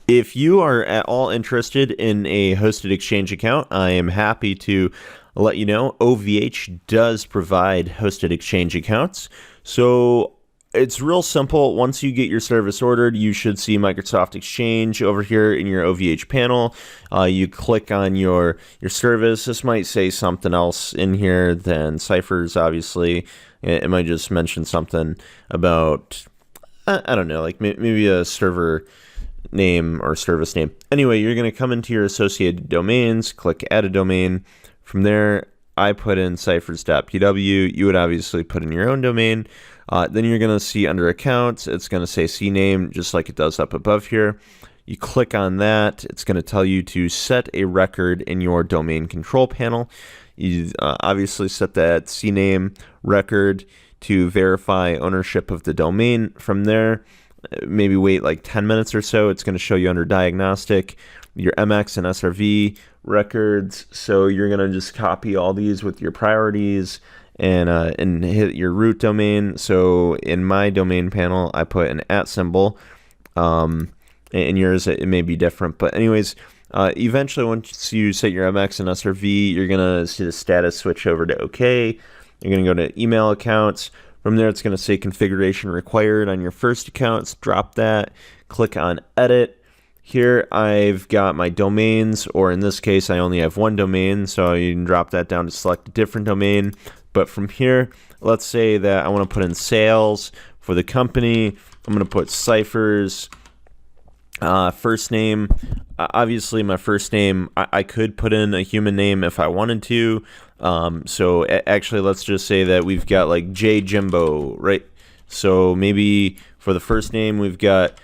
If you are at all interested in a hosted exchange account, I am happy to let you know OVH does provide hosted exchange accounts. So it's real simple. Once you get your service ordered, you should see Microsoft Exchange over here in your OVH panel. You click on your service. This might say something else in here than ciphers, obviously. It might just mention something about, I don't know, like maybe a server name or service name. Anyway, you're going to come into your associated domains, click add a domain. From there, I put in ciphers.pw. You would obviously put in your own domain. Then you're going to see under accounts, it's going to say CNAME, just like it does up above here. You click on that. It's going to tell you to set a record in your domain control panel. You obviously set that CNAME record to verify ownership of the domain. From there, maybe wait like 10 minutes or so. It's going to show you under diagnostic your MX and SRV records. So you're going to just copy all these with your priorities and hit your root domain. So in my domain panel, I put an @ symbol. In yours, it may be different. But anyways, eventually once you set your MX and SRV, you're going to see the status switch over to OK. You're going to go to email accounts. From there, it's going to say configuration required on your first accounts. Drop that. Click on edit. Here, I've got my domains, or in this case, I only have one domain, so you can drop that down to select a different domain. But from here, let's say that I want to put in sales for the company. I'm going to put ciphers, first name. Obviously, my first name, I could put in a human name if I wanted to. So actually, let's just say that we've got like J Jimbo, right? So maybe for the first name, we've got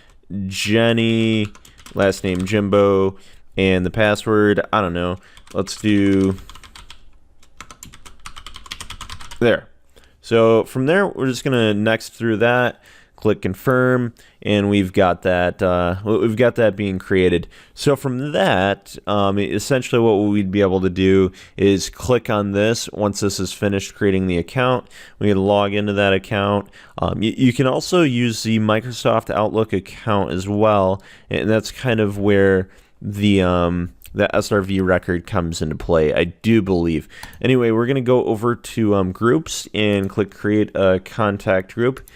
Jenny, last name Jimbo, and the password, I don't know. Let's do there. So from there, we're just gonna next through that, click confirm, and we've got that being created. So from that, essentially what we'd be able to do is click on this. Once this is finished creating the account, we can log into that account. You can also use the Microsoft Outlook account as well, and that's kind of where the SRV record comes into play, I do believe. Anyway, we're going to go over to groups and click create a contact group.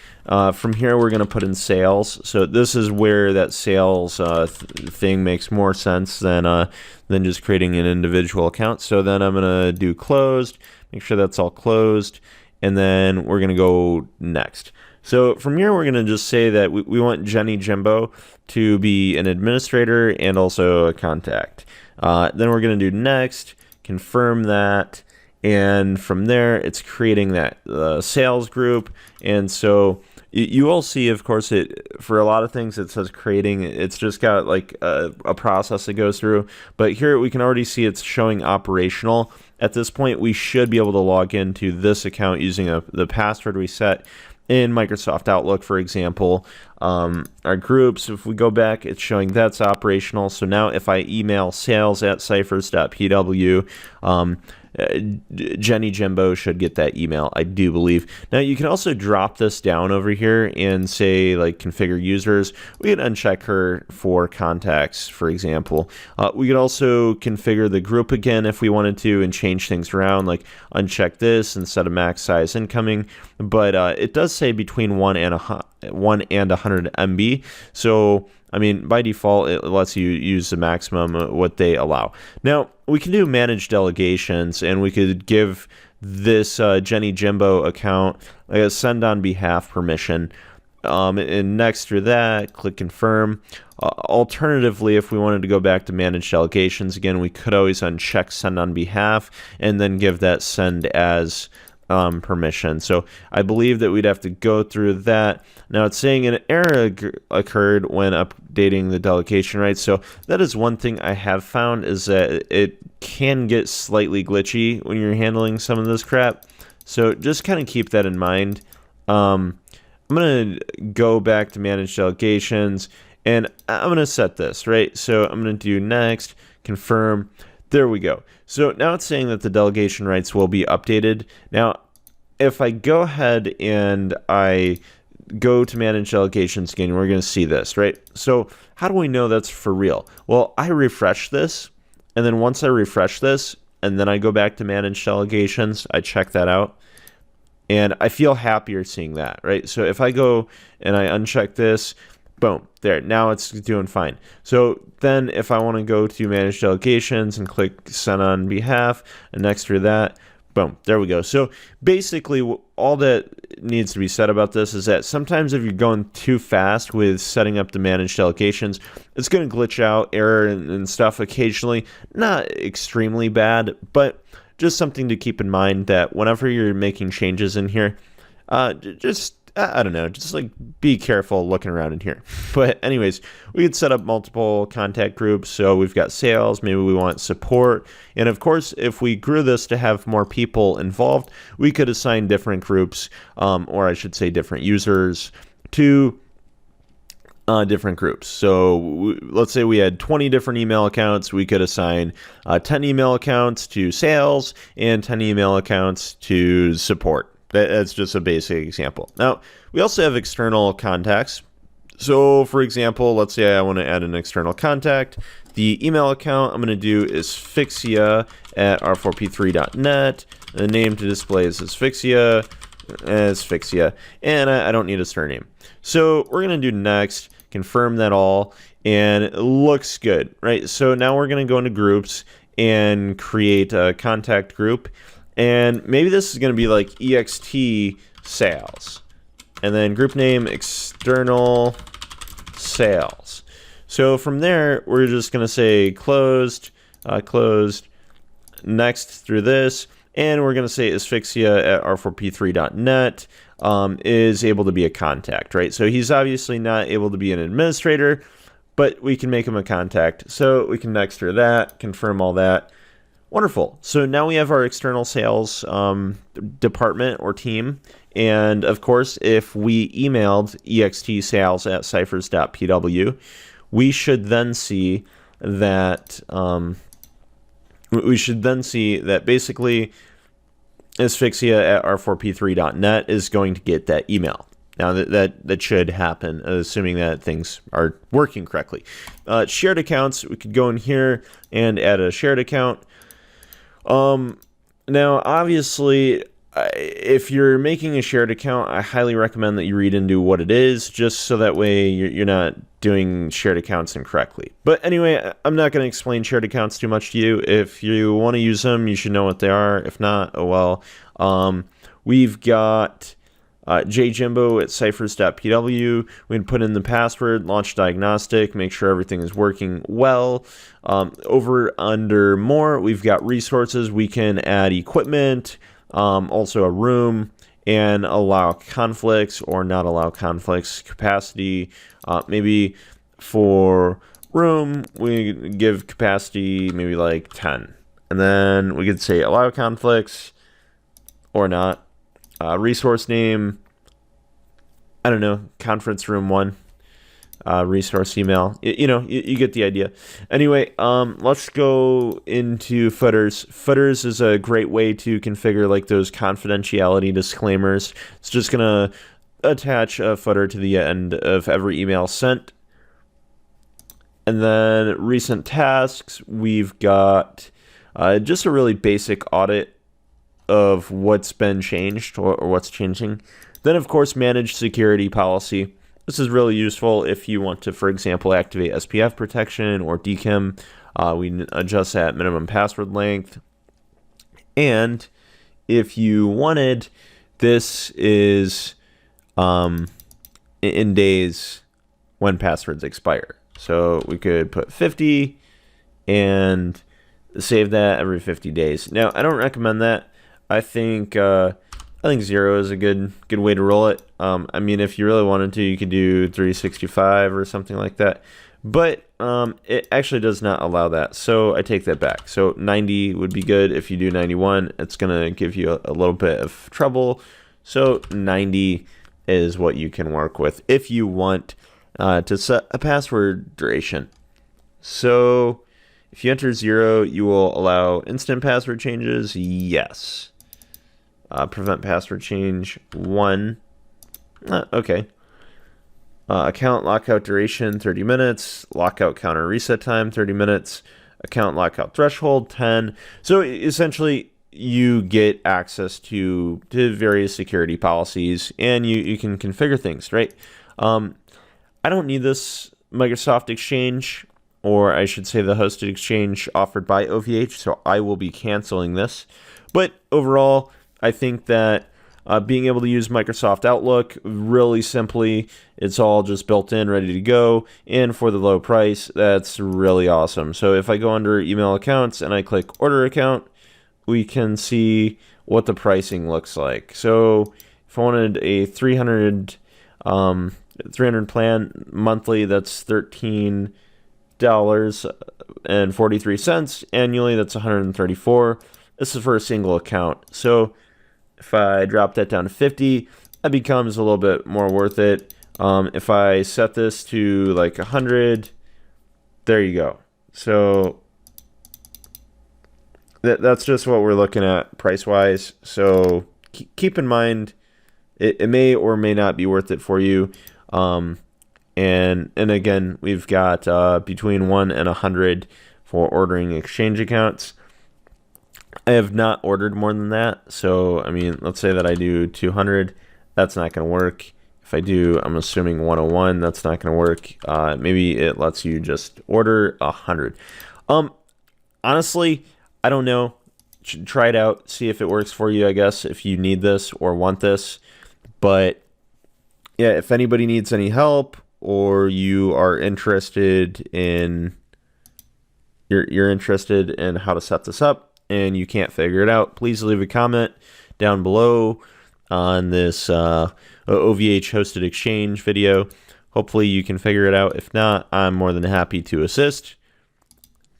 From here, we're going to put in sales. So this is where that sales thing makes more sense than just creating an individual account. So then I'm going to do closed, make sure that's all closed, and then we're going to go next. So from here, we're going to just say that we want Jenny Jimbo to be an administrator and also a contact. Then we're going to do next, confirm that, and from there, it's creating that sales group. And so you will see, of course, for a lot of things it says creating. It's just got like a process it goes through. But here we can already see it's showing operational. At this point, we should be able to log into this account using the password we set in Microsoft Outlook, for example. Our groups, if we go back, it's showing that's operational. So now if I email sales@ciphers.pw, Jenny Jimbo should get that email, I do believe. Now you can also drop this down over here and say like configure users. We can uncheck her for contacts, for example. We could also configure the group again if we wanted to and change things around, like uncheck this and set a max size incoming. But it does say between 1 and 100 MB. So I mean, by default, it lets you use the maximum what they allow. Now, we can do manage delegations, and we could give this Jenny Jimbo account a send on behalf permission. And next to that, click confirm. Alternatively, if we wanted to go back to manage delegations, again, we could always uncheck send on behalf and then give that send as permission. So I believe that we'd have to go through that. Now it's saying an error occurred when updating the delegation rights. So that is one thing I have found, is that it can get slightly glitchy when you're handling some of this crap. So just kind of keep that in mind. I'm going to go back to manage delegations, and I'm going to set this, right? So I'm going to do next, confirm. There we go. So now it's saying that the delegation rights will be updated. Now, if I go ahead and I go to manage delegations again. We're going to see this, right? So how do we know that's for real? Well, I refresh this, and then once I refresh this, and then I go back to manage delegations, I check that out, and I feel happier seeing that, right? So if I go and I uncheck this, boom, there, now it's doing fine. So then if I want to go to manage delegations and click send on behalf, and next to that, boom, there we go. So basically all that needs to be said about this is that sometimes if you're going too fast with setting up the managed delegations, it's going to glitch out, error and stuff occasionally. Not extremely bad, but just something to keep in mind that whenever you're making changes in here, just I don't know, just like be careful looking around in here. But anyways, we could set up multiple contact groups. So we've got sales, maybe we want support. And of course, if we grew this to have more people involved, we could assign different groups, or I should say different users to different groups. So let's say we had 20 different email accounts. We could assign 10 email accounts to sales and 10 email accounts to support. That's just a basic example. Now, we also have external contacts. So, for example, let's say I want to add an external contact. The email account I'm going to do is asphyxia@r4p3.net. The name to display is asphyxia, and I don't need a surname. So, we're going to do next, confirm that all, and it looks good, right? So, now we're going to go into groups and create a contact group. And maybe this is going to be like ext sales. And then group name external sales. So from there, we're just going to say closed, next through this. And we're going to say asphyxia@r4p3.net is able to be a contact, right? So he's obviously not able to be an administrator, but we can make him a contact. So we can next through that, confirm all that. Wonderful. So now we have our external sales department or team. And of course, if we emailed extsales@ciphers.pw, we should then see that basically asphyxia@r4p3.net is going to get that email. Now that should happen, assuming that things are working correctly. Shared accounts, we could go in here and add a shared account. Now, obviously, if you're making a shared account, I highly recommend that you read into what it is, just so that way you're not doing shared accounts incorrectly. But anyway, I'm not going to explain shared accounts too much to you. If you want to use them, you should know what they are. If not, oh well. We've got jjimbo@ciphers.pw. We can put in the password, launch diagnostic, make sure everything is working well. Over under more, we've got resources. We can add equipment, also a room, and allow conflicts or not allow conflicts. Capacity, maybe for room, we give capacity maybe like 10. And then we could say allow conflicts or not. Resource name, I don't know, conference room 1. Resource email, you get the idea. Anyway, let's go into footers. Footers is a great way to configure like those confidentiality disclaimers. It's just going to attach a footer to the end of every email sent. And then recent tasks, we've got just a really basic audit of what's been changed or what's changing. Then, of course, manage security policy. This is really useful if you want to, for example, activate SPF protection or DKIM. We adjust that minimum password length. And if you wanted, this is in days when passwords expire. So we could put 50 and save that every 50 days. Now, I don't recommend that. I think 0 is a good way to roll it. I mean, if you really wanted to, you could do 365 or something like that. But it actually does not allow that, so I take that back. So 90 would be good. If you do 91, it's going to give you a little bit of trouble. So 90 is what you can work with if you want to set a password duration. So if you enter 0, you will allow instant password changes. Yes. Prevent password change 1. Okay. Account lockout duration 30 minutes, lockout counter reset time 30 minutes, account lockout threshold 10. So essentially, you get access to various security policies, and you can configure things, right? I don't need this Microsoft Exchange, or I should say the hosted exchange offered by OVH, so I will be canceling this. But overall, I think that being able to use Microsoft Outlook really simply, it's all just built in, ready to go, and for the low price, that's really awesome. So if I go under email accounts and I click order account, we can see what the pricing looks like. So if I wanted a 300 plan monthly, that's $13.43. Annually, that's $134. This is for a single account. So if I drop that down to 50, that becomes a little bit more worth it. If I set this to like 100, there you go. So that's just what we're looking at price-wise. So keep in mind, it may or may not be worth it for you. And again, we've got between 1 and 100 for ordering exchange accounts. I have not ordered more than that. So, I mean, let's say that I do 200. That's not going to work. If I do, I'm assuming 101. That's not going to work. Maybe it lets you just order 100. Honestly, I don't know. Try it out. See if it works for you, I guess, if you need this or want this. But yeah, if anybody needs any help, or you are interested in you're interested in how to set this up and you can't figure it out, please leave a comment down below on this OVH hosted exchange video. Hopefully you can figure it out. If not, I'm more than happy to assist.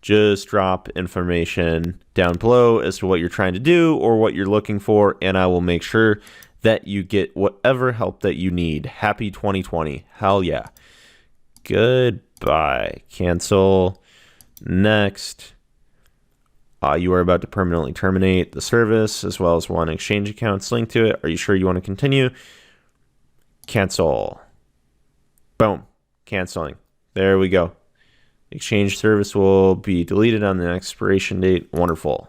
Just drop information down below as to what you're trying to do or what you're looking for, and I will make sure that you get whatever help that you need. Happy 2020. Hell yeah. Goodbye. Cancel. Next. You are about to permanently terminate the service as well as one exchange account's linked to it. Are you sure you want to continue? Cancel. Boom. Canceling. There we go. Exchange service will be deleted on the expiration date. Wonderful.